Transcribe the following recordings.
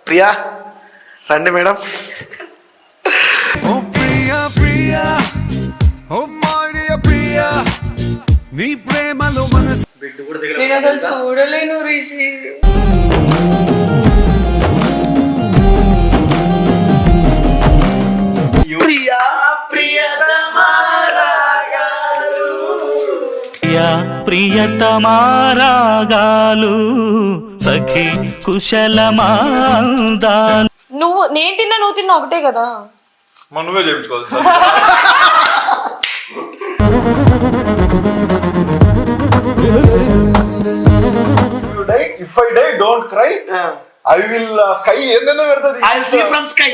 ప్రియా రండి మేడం. ఓ ప్రియా ప్రియా ఓ మారియా ప్రియా నీ ప్రేమలో మనసు నేను అసలు చూడలేను రిషి. ప్రియా ప్రియతమా రాగాలు, ప్రియా ప్రియతమా రాగాలు సఖి కుశలమాందాలు. నేను తిన్నా నువ్వు తిన్నా ఒకటే కదా. నువ్వే చేయించుకోవాలి sir. If I die, don't cry. I will sky ఏందేందో పెడుతుంది. I'll see from sky.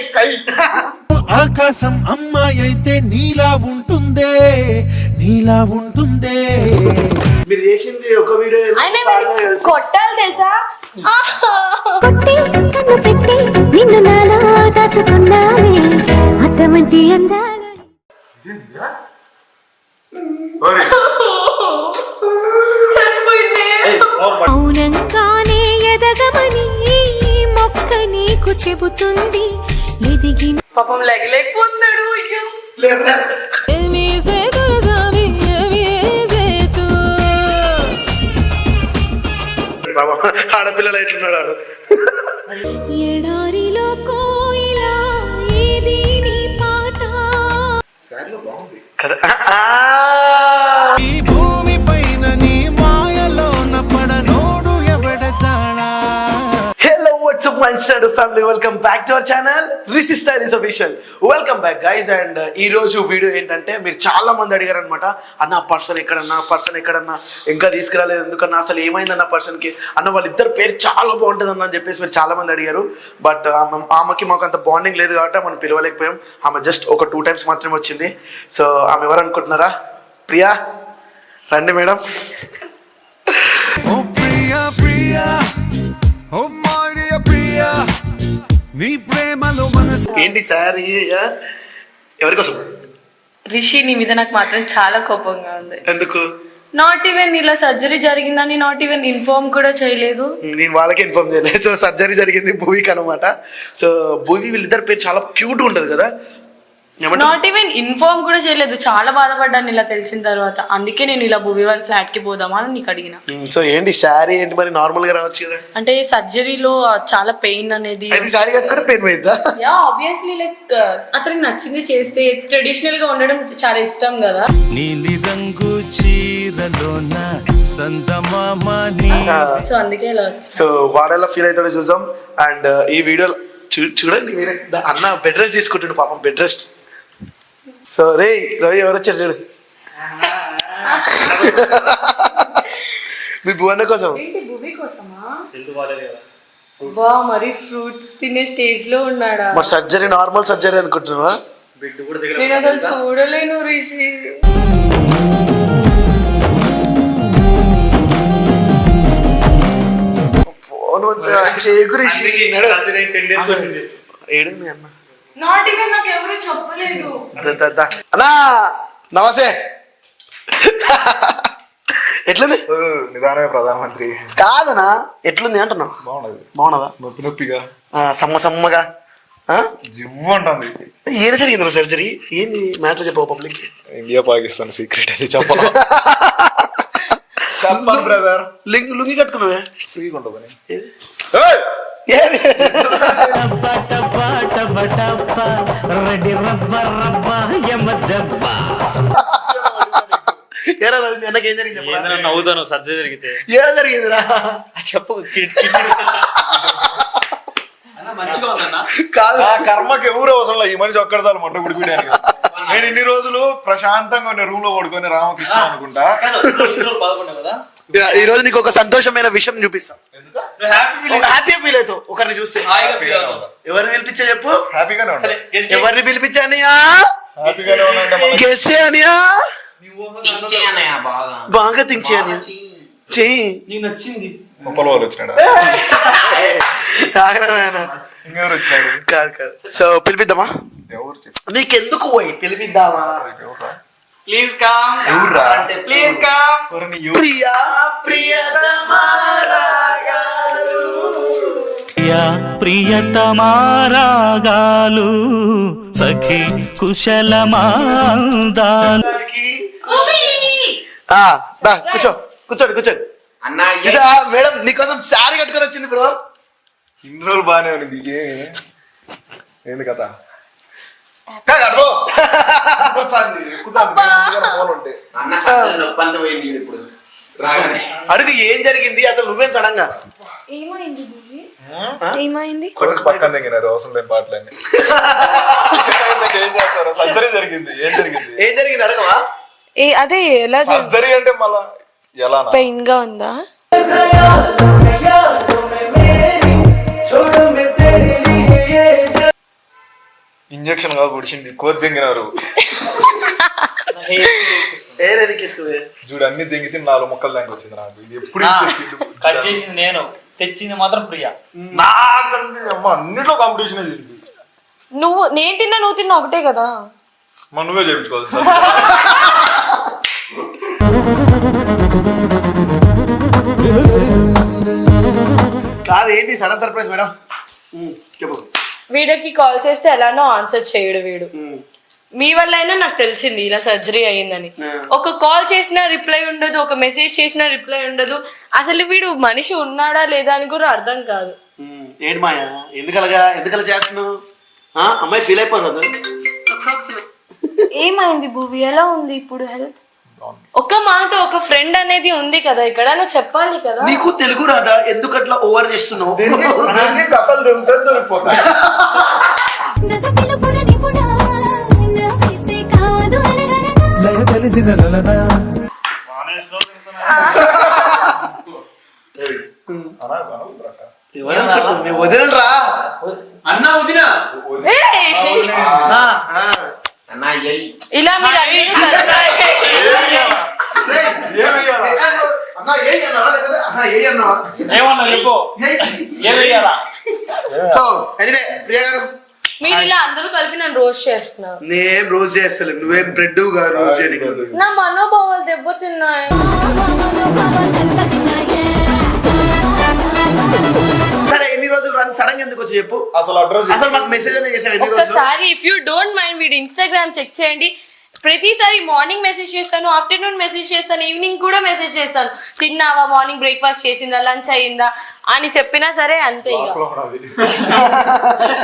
ఆకాశం అమ్మాయి అయితే నీలా ఉంటుందే నీలా ఉంటుందే. మీరు చేసింది ఒక వీడియో కొట్టాలి తెలుసా. కొట్టి కన్ను పెట్టి నిన్ను నాలో దాచుకున్నావే అటువంటి అందాలు. చచ్చిపోయింది. మౌనంగానే ఎదగమని మొక్క నీకు చెబుతుంది ఎదిగిన పాపం లేకపోతున్నాడు. అయ్యో ఆడపిల్లలు ఎట్లున్నాడు. ఎడారిలో కోయిలా ఏది నీ పాట. ఈ భూమి పైన నీ మాయలోన పడనోడు ఎవడ జాడా. Hello, what's up my standard family, welcome back to our channel Rishi Style is official. Welcome back guys. And ఈ రోజు వీడియో ఏంటంటే మీరు చాలా మంది అడిగారు అనమాట, అన్న పర్సన్ ఎక్కడన్నా ఇంకా తీసుకురాలేదు ఎందుకన్నా, అసలు ఏమైందన్న పర్సన్కి అన్న, వాళ్ళిద్దరు పేరు చాలా బాగుంటుంది అన్న అని చెప్పేసి మీరు చాలా మంది అడిగారు. బట్ ఆమెకి మాకు అంత బాండింగ్ లేదు కాబట్టి మనం పిలవలేకపోయాం. ఆమె జస్ట్ ఒక 2 times మాత్రమే వచ్చింది. సో ఆమె ఎవరు అనుకుంటున్నారా? ప్రియా రండి మేడం. ఓ ప్రియా ప్రియా ఓ మారియా ప్రియా నీ ప్రేమలో మనసు. ఏంటి సార్ ఎవరి కోసం? రిషి నీ మీద నాకు మాత్రం చాలా కోపంగా ఉంది. ఎందుకు? నాట్ ఈవెన్ ఇలా సర్జరీ జరిగిందని నాట్ ఈవెన్ ఇన్ఫార్మ్ కూడా చేయలేదు. నేను వాళ్ళకి ఇన్ఫార్మ్ చేయలేదు. సో సర్జరీ జరిగింది భూవికి అనమాట. సో భూవి వీళ్ళిద్దరు పేరు చాలా క్యూట్ ఉంటుంది కదా. నాట్ ఈవెన్ ఇన్ఫార్మ్ కూడా చేయలేదు. చాలా బాధపడ్డాను ఇలా తెలిసిన తర్వాత. అందుకే నేను ఇలా భూమి వాళ్ళ ఫ్లాట్ కి పోదామా అని నీకు అడిగిన. సో ఏంటి శారీ ఏంటి మరి నార్మల్ గా రావచ్చు కదా. అంటే సర్జరీలో చాలా పెయిన్ అనేది. శారీ కట్టుకుంటే పెయిన్ పోయిందా? యా ఆబ్వియస్లీ లైక్ అతనికి నచ్చింది చేస్తే ట్రెడిషనల్ గా ఉండడం చాలా ఇష్టం కదా. నీలి రంగు చీరలోన సందమామని. సో అందుకే ఇలా వచ్చింది. సో వాడేలా ఫీల్ అవుతాడో చూద్దాం. అండ్ ఈ వీడియో చూడండి మీరే, అన్న బెడ్ రెస్ట్ తీసుకుంటుండు పాపం, బెడ్ రెస్ట్. సో రే రవి ఎవరు వచ్చారు చూడు. మీ భువన్న కోసం. భూమి కోసమా? మరి ఫ్రూట్స్ తినే స్టేజ్ లో ఉన్నాడా? మరి సర్జరీ నార్మల్ సర్జరీ అనుకుంటున్నావా? నేను అసలు చూడలేను రిషి. నాట్ ఈవెన్ నాకు ఎవరు చెప్పలేదు. అన్నా నమస్తే. ఎట్లుంది? నిదానమే ప్రధానమంత్రి కాదనా, ఎట్లుంది అంటున్నావు? బాగున్నదా? నొప్పిగా సమ్మగా జిమ్ ఉంటుంది. ఏం జరిగింది సర్జరీ? ఏంది మ్యాటర్ చెప్పవు పబ్లిక్? ఇండియా పాకిస్తాన్ సీక్రెట్ అది చెప్పాలి. చెప్పాలి బ్రదర్. లుంగి కట్టుకున్నావే ఫ్రీగా ఉంటుందని. ఏం జరిగింది? నవ్వుతాను సర్జరీ జరిగితే ఏడ జరిగిందిరా చెప్పు. కాదు, కర్మకి ఎవరు అవసరం లేదు. ఈ మనిషి ఒక్కడి సార్లు మొట్ట గుడిపీయడానికి. నేను ఇన్ని రోజులు ప్రశాంతంగా రూమ్ లో పడుకొని రామకృష్ణ అనుకుంటా. ఈ రోజు నీకు ఒక సంతోషమైన విషయం చూపిస్తా. హ్యాపీ ఫీల్ అవుతావు ఒకరిని చూస్తే. ఎవరిని పిలిపించా చెప్పు? హ్యాపీగానే ఉంటా. ఎవరిని పిలిపించాని? హ్యాపీగానే ఉన్నా. గెస్ట్ చేయనియా? బాగా థింక్ చేయని చెయ్యి. ముప్పల వాళ్ళు వచ్చినాడు. ఇంకెవరు వచ్చినాడు? కాదు కాదు. సో పిలిపిద్దామా? ఎవరు నీకెందుకు పోయి పిలిపిద్దామా? Please come. ఎవర్రా? Please come. ప్రియా ప్రియతమా రాగాలు ప్రియతమారాగాలు సఖి కుశలమాందాలు. కూర్చోండి కూర్చోండి మేడం నీకోసం శారీ కట్టుకొని వచ్చింది బ్రో. ఇన్ని రోజులు బాగానే ఉంది ఏంది కథ అడుగు ఏం జరిగింది అసలు నువ్వేం సడన్ గా ఏమైంది కొడుకు పక్కన దిగినారు అవసరం లేని పాటలన్నీ. ఏం చేస్తారు? సర్జరీ జరిగింది. ఏం జరిగింది అడగవా? అదే ఎలా సర్జరీ అంటే మళ్ళా ఎలా పెయిన్ గా ఉందా? ఇంజక్షన్ కాదు పొడిచింది కోతి దింగినారు చూడు అన్ని దింగితే 4 ముక్కలు దానికి వచ్చింది నాకు. ఇది ఎప్పుడు కట్ చేసింది నేను, తెచ్చింది మాత్రం ప్రియ. నాకంటే అమ్మ అన్నిట్లో కాంపిటీషన్ జరిగింది. నేను తిన్నా నువ్వు తిన్నా ఒకటే కదా. మన నువ్వే చేయించుకోవాలి కాదు ఏంటి సడన్ సర్ప్రైజ్ మేడం చెప్పు. వీడికి కాల్ చేస్తే ఎలానో ఆన్సర్ చేయడు వీడు. మీ వల్ల అయినా నాకు తెలిసింది ఇలా సర్జరీ అయ్యిందని. ఒక కాల్ చేసినా రిప్లై ఉండదు, ఒక మెసేజ్ చేసినా రిప్లై ఉండదు. అసలు వీడు మనిషి ఉన్నాడా లేదా అని కూడా అర్థం కాదు. ఏంటి మాయా ఎందుకలా చేస్తున్నావు? అమ్మాయి ఫీల్ అయిపోదు. ఏమైంది భూవి, ఎలా ఉంది ఇప్పుడు హెల్త్? ఒక మాట ఒక ఫ్రెండ్ అనేది ఉంది కదా ఇక్కడ, నువ్వు చెప్పాలి కదా. నీకు తెలుగు రాదా? ఎందుకట్లా ఓవర్ చేస్తున్నావు? కథలు దొరికిపోతాయి. వదిలేరా అన్న వదిన ఇలా మీరు ఏమన్నా చెప్పు. సో ఎనీవే ప్రియా గారు మీరు ఇలా అందరూ కలిపి నన్ను రోస్ట్ చేస్తున్నారు. నేను రోజు చేస్తలేదు, నువ్వేం బ్రెడ్ గా రోజు చేయని. నా మనోభావాలు దెబ్బతిన్నాయి. సరే ఎన్ని రోజులు రన్ సడన్ ఎందుకు వచ్చి చెప్పు. అసలు అడ్రస్ అసలు మాకు మెసేజ్ అనేది చేసావు. ఒక్కసారి ఇఫ్ యూ డోంట్ మైండ్ వీడి ఇన్స్టాగ్రామ్ చెక్ చేయండి. ప్రతిసారి మార్నింగ్ మెసేజ్ చేస్తాను, ఆఫ్టర్నూన్ మెసేజ్ చేస్తాను, ఈవినింగ్ కూడా మెసేజ్ చేస్తాను. తిన్నావా, మార్నింగ్ బ్రేక్ఫాస్ట్ చేసిందా, లంచ్ అయిందా అని చెప్పినా సరే అంతే. ఇక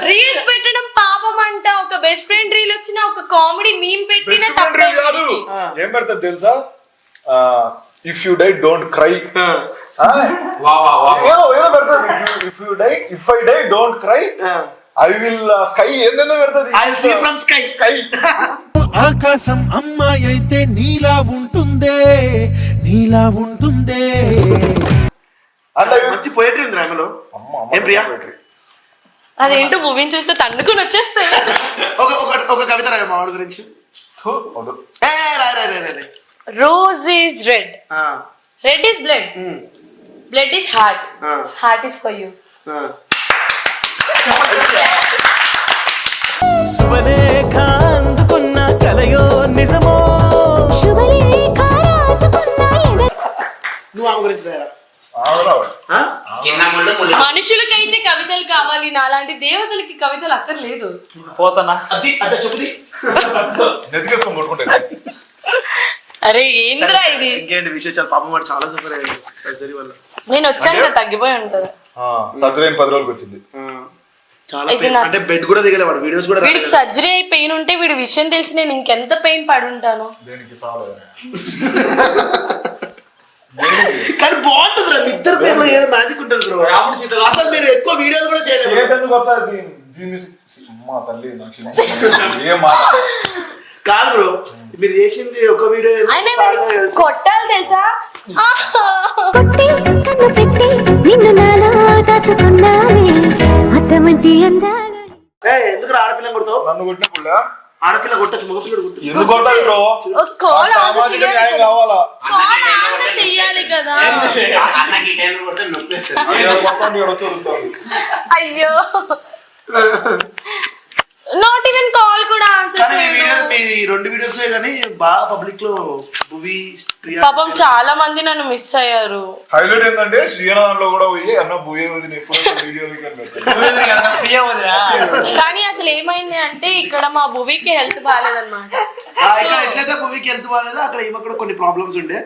రీల్స్ పెట్టడం పాపం అంట. ఒక బెస్ట్ ఫ్రెండ్ రీల్ వచ్చినా, ఒక కామెడీ మీమ్ పెట్టినా తప్పే. ఏం పెడతాది తెలుసా? If you die don't cry. If I die don't cry I will sky. ఏందేందో పెడతాది. I will see from sky. ఆకాశం అమ్మాయి అయితే నీలా ఉంటుందే అంటే మంచి పోయిటరీ ఉంది ఆమెలో. ఏం ప్రియా? అదేంటో మూవీని చూస్తే తన్నుకొని వచ్చేస్తాయి. ఒక కవిత రాయ మా వాడి గురించి. Rose is red, red is blood, blood is heart, heart is for you. శుభలేఖ అందుకున్న కలయో నిజమో. నువ్వు ఆమె గురించి రాయరా? మనుషులకైతే కవితలు కావాలి, నాలాంటి దేవతలకి కవితలు అక్కర్లేదు. పోతానా అది అదే చెప్పుది. నెతికేసుకొని కొట్టుకుంటే అరే ఏంద్రా ఇది? ఇంకేంటి విశేషాలు? పాపం వాడు చాలా సఫర్ అయ్యాడు సర్జరీ వల్ల. నేను వచ్చాక తగ్గిపోయి ఉంటది. సర్జరీ 10 రోజులకి వచ్చింది. చాలా అంటే బెడ్ కూడా దిగలే వాడు, వీడియోస్ కూడా. వీడికి సర్జరీ అయి పెయిన్ ఉంటే వీడి విషయం తెలిసి నేను ఇంకెంత పెయిన్ పడి ఉంటాను. దేనికి సావలేదు. కానీ బాగుంటుంది రా, మీ ఇద్దరు పేర్లో ఏదో మ్యాజిక్ ఉంటుంది బ్రో. అసలు మీరు ఎక్కువ వీడియోలు కూడా చేయలేదు. కాదు బ్రో, మీరు చేసింది ఒక వీడియో కొట్టాలి తెలుసా? కొట్టి కన్ను పెట్టి నిన్ను నాలో దాచుకున్నావే అటువంటి అందాలు. ఎందుకు ఆడపిల్లని కొడతావు? నన్ను కొట్టినప్పుడు ఆడపిల్ల కొట్టచ్చు, మగపిల్లడు కొట్టు. ఎందుకు కొడతావు బ్రో? సామాజిక న్యాయం కావాలా? చెయ్యాలి కదా. అయ్యో, నాట్ ఈవెన్ కాల్ కూడా ఆన్సర్ చేయడు. రెండు వీడియోస్ కానీ బాగా పబ్లిక్ లో భువి ప్రియా పాపం చాలా మంది నన్ను మిస్ అయ్యారు. హైలైట్ ఏంటంటే శ్రీనాథంలో కూడా పోయి అన్న భూయే వదిన ఎప్పుడు వీడియో కానీ అసలు ఏమైంది అంటే ఇక్కడ మా భువికి హెల్త్ బాగాలేదన్నమాట. ఇక్కడ ఎట్లయితే భువికి హెల్త్ బాగాలేదో అక్కడ ఈమె కూడా కొన్ని ప్రాబ్లమ్స్ ఉండే,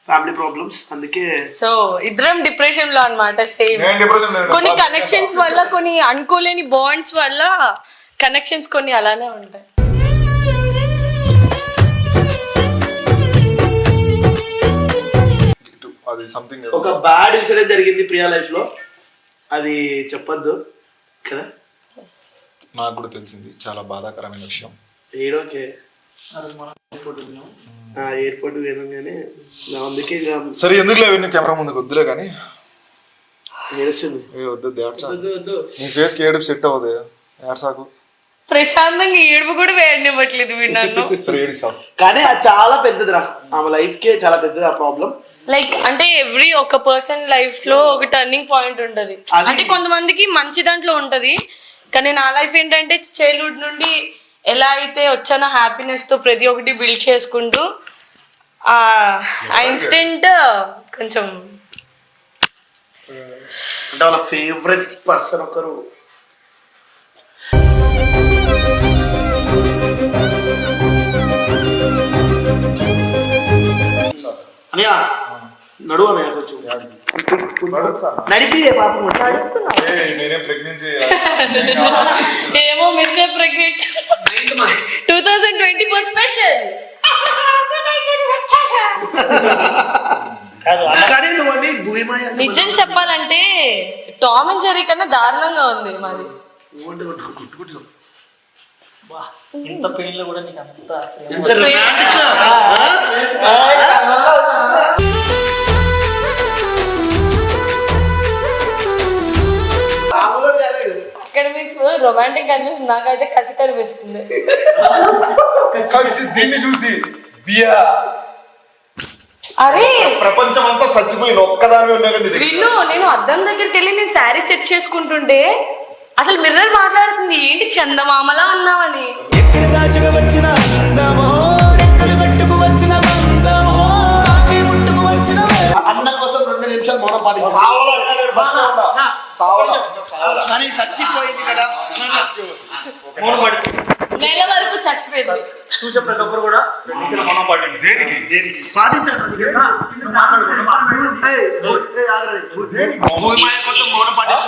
ఫ్యామిలీ ప్రాబ్లమ్స్. అందుకే సో ఇద్దరం డిప్రెషన్ లో అన్నమాట. సేమ్ నేను డిప్రెషన్ లేదు. కొన్ని కనెక్షన్స్ వల్ల, కొన్ని అనుకోలేని బాండ్స్ వల్ల కనెక్షన్స్ కొన్ని అలానే ఉంటాయి. అది సంథింగ్ ఒక బ్యాడ్ ఇన్సిడెంట్ జరిగింది ప్రియా లైఫ్ లో, అది చెప్పొద్దు కదా. నాకు కూడా తెలిసింది, చాలా బాధాకరమైన విషయం. ఏడోకే ఎయిర్పోర్ట్ వేయగానే అందుకే సరే ఎందుకులే అవన్నీ కెమెరా ముందుకు వద్దులే కానీ ఏడుస్తుంది. వద్దు ఏడ్చా, నీ ఫేస్ కి ఏడుపు సెట్ అవ్వదు, ఏడ్సాకు. ప్రశాంతంగా ఏడుపు కూడా వేయనివ్వట్లేదు వీడు నన్ను. సరే ఏడిస్తావు. కానీ అది చాలా పెద్దదిరా, ఆమె లైఫ్ కే చాలా పెద్దది ఆ ప్రాబ్లం. లైక్ అంటే ఎవ్రీ ఒక పర్సన్ లైఫ్ లో ఒక టర్నింగ్ పాయింట్ ఉంటది. అంటే కొంతమందికి మంచి దాంట్లో ఉంటది, కానీ నా లైఫ్ ఏంటంటే చైల్డ్హుడ్ నుండి ఎలా అయితే వచ్చానో హ్యాపీనెస్ తో ప్రతి ఒక్కటి బిల్డ్ చేసుకుంటూ ఆ ఇన్సిడెంట్ కొంచెం అంటే వాళ్ళ ఫేవరెట్ పర్సన్ ఒకరు అనియా నడువు అన్నయ్య కొంచెం నడిపి పాపం నడుస్తున్నా. నేనేం ప్రెగ్నెన్సీ ఏమో మిస్టర్ ప్రెగ్నెంట్ 2024 స్పెషల్. కానీ నువ్వు అని భూమిమాయ నిజం చెప్పాలంటే టామ్ అండ్ జెర్రీ కన్నా దారుణంగా ఉంది మాది. ఇంత పెయిన్ లో కూడా నీకు అంత ఎంత romantic గా. ఇక్కడ మీకు రొమాంటిక్ కనిపిస్తుంది, నాకైతే కసి కనిపిస్తుంది. దీన్ని చూసి బియా అరే ప్రపంచం అంతా చచ్చిపోయింది, ఒక్కదాని ఉన్నా కానీ విన్ను, నేను అద్దం దగ్గరికి వెళ్ళి నేను శారీ సెట్ చేసుకుంటుంటే అసలు మిర్రర్ మాట్లాడుతుంది, ఏంటి చందమామలా ఉన్నావని. ఎక్కడ దాచుకు వచ్చిన అందమో, రెక్కలు కట్టుకు వచ్చిన బంధమో, రాకి ముట్టుకు వచ్చిన అన్న కోసం 2 నిమిషాలు మౌనం పాటించాలి. కానీ చచ్చిపోయింది కదా, నెల వరకు చచ్చిపోయింది. చూసే ప్రతి ఒక్కరు కూడా మనం పాటింది. భూమిమాయ కోసం మౌనం పాటించు,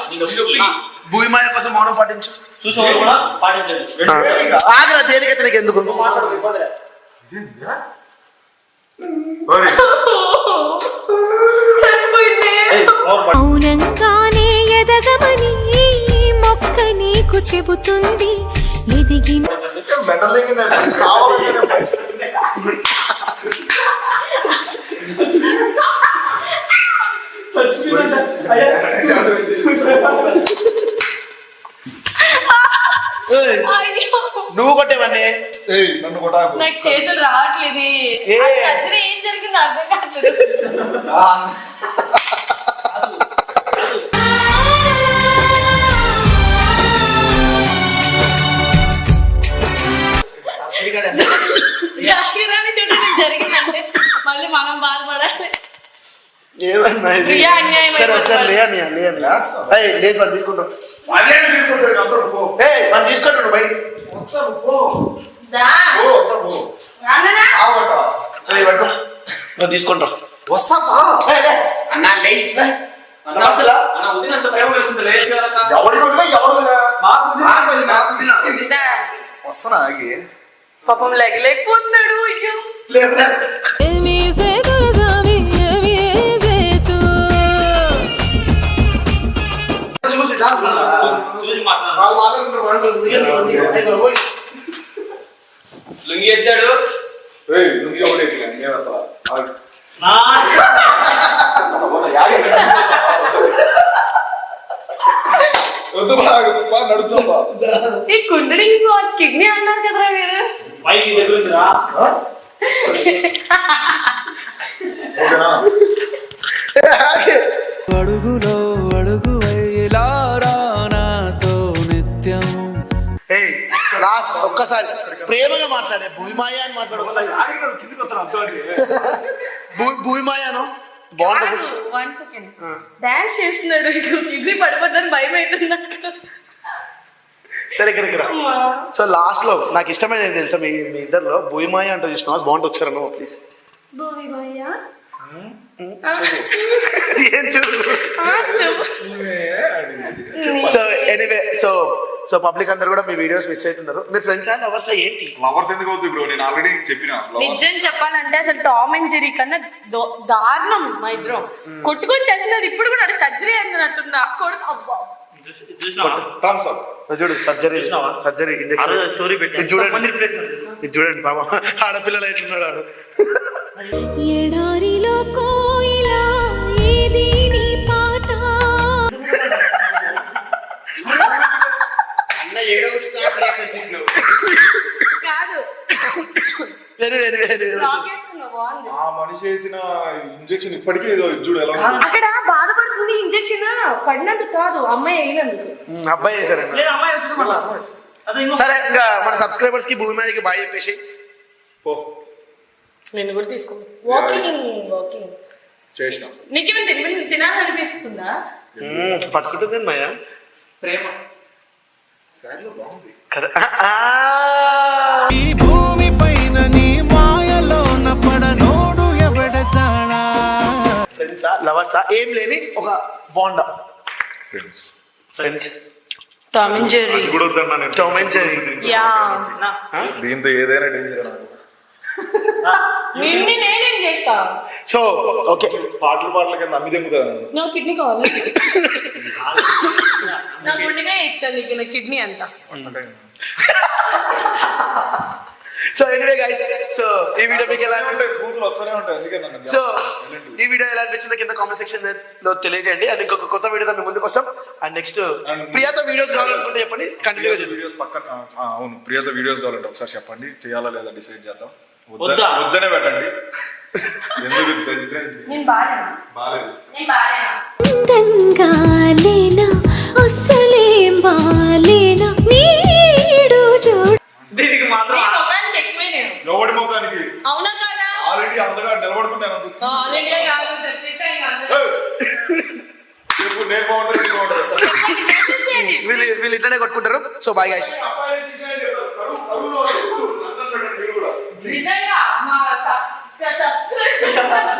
భూమిమాయ కోసం మౌనం పాటించు. చూసేవాళ్ళు కూడా పాటించండి. ఆగ్రా దేనికైతే నీకు ఎందుకు చచ్చిపోయింది. మౌనంగానే ఎదగమని మొక్క నీకు చెబుతుంది ఎదిగి అయ్యో, నువ్వు కొట్టేవన్నీ నన్ను కొట్టాకు. నాకు చేతులు రావట్లేదు. ఏ. సర్జరీ ఏం జరిగిందో అర్థం కావట్లేదు. జరిగిరాని చెడు జరిగిందంటే మళ్ళీ మనం బాధపడాలి. ఏదన్నా ఇది? ప్రియా అన్యాయం సరే, ఒకసారి లే అన్నయ్య, లే అన్నయ్య. ఏయ్, లేచి వాళ్ళు తీసుకుంటాం. అదేంటి తీసుకుంటారు? ఒకసారి పో. ఏయ్, వాళ్ళు తీసుకుంటాడు బయటికి. ఒకసారి పో. దా. పో, ఒకసారి పో. రాననా? ఆవట. ఏయ్, పట్టుకో. నువ్వు తీసుకుంటాం. వస్తాపా. అన్నా లే నమస్తేలా? అన్న వదినంత ప్రేమ కలిసింది లేదు కదా. ఎవరికి వదిలే, ఎవరు వదిలే? దా. వస్తానా ఆగి? పాపం లేకపోతున్నాడు. అయ్యో లేవురా. చూసి రా. చూసి మాట్లాడు. వాళ్ళు మాట్లాడుకుంటారు, వాళ్ళు నీకు పోయి. లుంగి ఎత్తాడు. ఏయ్, నువ్వు ఎవడేసి కానీ నేనంతా ఆగు. నా వద్దు బాగా నడుచా. ఈ కుండలి కిడ్నీ అన్నారు కదరా మీరు. వైఫ్ దగ్గర ఉందిరా. అడుగులో అడుగు వేలారా నాతో నిత్యం. ఏయ్, లాస్ట్ ఒక్క ఒక్కసారి ప్రేమగా మాట్లాడే భూమిమాయ అని మాట్లాడు ఒకసారి. కిందికి వచ్చాను అర్థం భూమిమాయను బాగుంటది. 1 సెకండ్ డాన్స్ చేస్తున్నాడు కిడ్నీ పడిపోద్దని భయం అవుతుంది నాకు. సరే ఇక్కడ సో లాస్ట్ లో నాకు ఇష్టమైన ఏది తెలుసా, మీ ఇద్దరులో భూమిమాయ అంటే చూసినా బాగుంటుంది, వచ్చారా నువ్వు ప్లీజ్. ఏం చూడు. సో ఎనీవే సో పబ్లిక్ అందరు కూడా మీ వీడియోస్ మిస్ అవుతున్నారు. మీరు ఫ్రెండ్స్ అండ్ లవర్స్ ఏంటి? లవర్స్ ఎందుకు అవుతుంది బ్రో, నేను ఆల్రెడీ చెప్పిన నిజం చెప్పాలంటే అసలు టామ్ అండ్ జెర్రీ కన్నా దారుణం మా ఇద్దరం. కొట్టుకొని చేస్తున్నది ఇప్పుడు కూడా సర్జరీ అయిందన్నట్టుంది నాకు కూడా. అబ్బా థమ్స్ అప్. చూడు సర్జరీ ఇంజెక్షన్ స్టోరీ ఇది చూడండి బాబా, ఆడపిల్లలు ఎట్లున్నాడు ఆడు. ఎడారిలో కోయిలా ఏది నీ పాట అన్న ఏడవ కాదు వెరీ లాక్ వేసుకున్నావు, బాగుంది. ఆ మనిషి వేసిన ఇంజెక్షన్ ఇప్పటికీ ఏదో చూడు ఎలా ఉంది. అక్కడ బాధపడుతుంది ఇంజెక్షన్ పడినందుకు కాదు అమ్మాయి అయినందుకు. అబ్బాయి చేశారండి. లేదు అమ్మాయి వచ్చింది మళ్ళా అదే ఇంకో సరే ఇంకా మన సబ్స్క్రైబర్స్ కి భూమిమాయకి బాయ్ చెప్పేసి పో నేను కూడా తీసుకో. వాకింగ్ చేసిన నీకేమైనా తినాలనిపిస్తుందా? పట్టుకుంటుంది మాయా ప్రేమ బాగుంది కదా. ఈ భూమి పైన నీ మాయలోన పడనోడు ఎవడ జానా. ఫ్రెండ్సా లవర్సా ఏం లేని ఒక బాండా ఫ్రెండ్స్. Tom and Jerry. అది కూడా వద్దన్నా నేను. Tom and Jerry. యా దీంతో ఏదైనా డేంజర్ నాకు. నిన్ను నేనేం చేస్తా? సో ఓకే పాటల కింద అమ్మి తెంగుతాను. నాకు కిడ్నీ కావాలి. నా గుండెగా ఇచ్చాను నీకు నా కిడ్నీ అంతా. సో ఎనీవే గైస్, సో ఈ వీడియో మీకు ఎలా కూతురు వస్తూనే ఉంటాయి అందుకే నన్ను సో ఈ వీడియో ఎలా అనిపించిందో కింద కామెంట్ సెక్షన్ లో తెలియజేయండి. అండ్ ఇంకొక కొత్త వీడియోతో మీ ముందుకు వస్తాం. అండ్ నెక్స్ట్ ప్రియాతో వీడియోస్ కావాలనుకుంటే చెప్పండి, కంటిన్యూగా చేద్దాం. వీడియోస్ పక్కన అవును ప్రియతో వీడియోస్ కావాలంటే ఒకసారి చెప్పండి, చేయాలా లేదా డిసైడ్ చేద్దాం. వద్దా? వద్దనే పెట్టండి. ఎందుకు నేను బాలేనా? బాలేదు. నేను బాలేనా? అందంగా లేనా అసలేం బాలేనా నీడు చూడు దీనికి మాత్రం నీ ముఖానికి ఎక్కువే నేను. నోడి ముఖానికి అవునా కాదా? ఆల్రెడీ అందగా నిలబడుకున్నాను అందుకు. ఆల్రెడీ కాదు సార్, తిట్టాయి కాదు. చెప్పు నేను బాగుంటుంది ఇది బాగుంటుంది. మెసేజ్ చేయండి. వీళ్ళు ఇట్లనే కొట్టుకుంటారు. So bye guys. నిజంగా మా సబ్స్క్రైబ్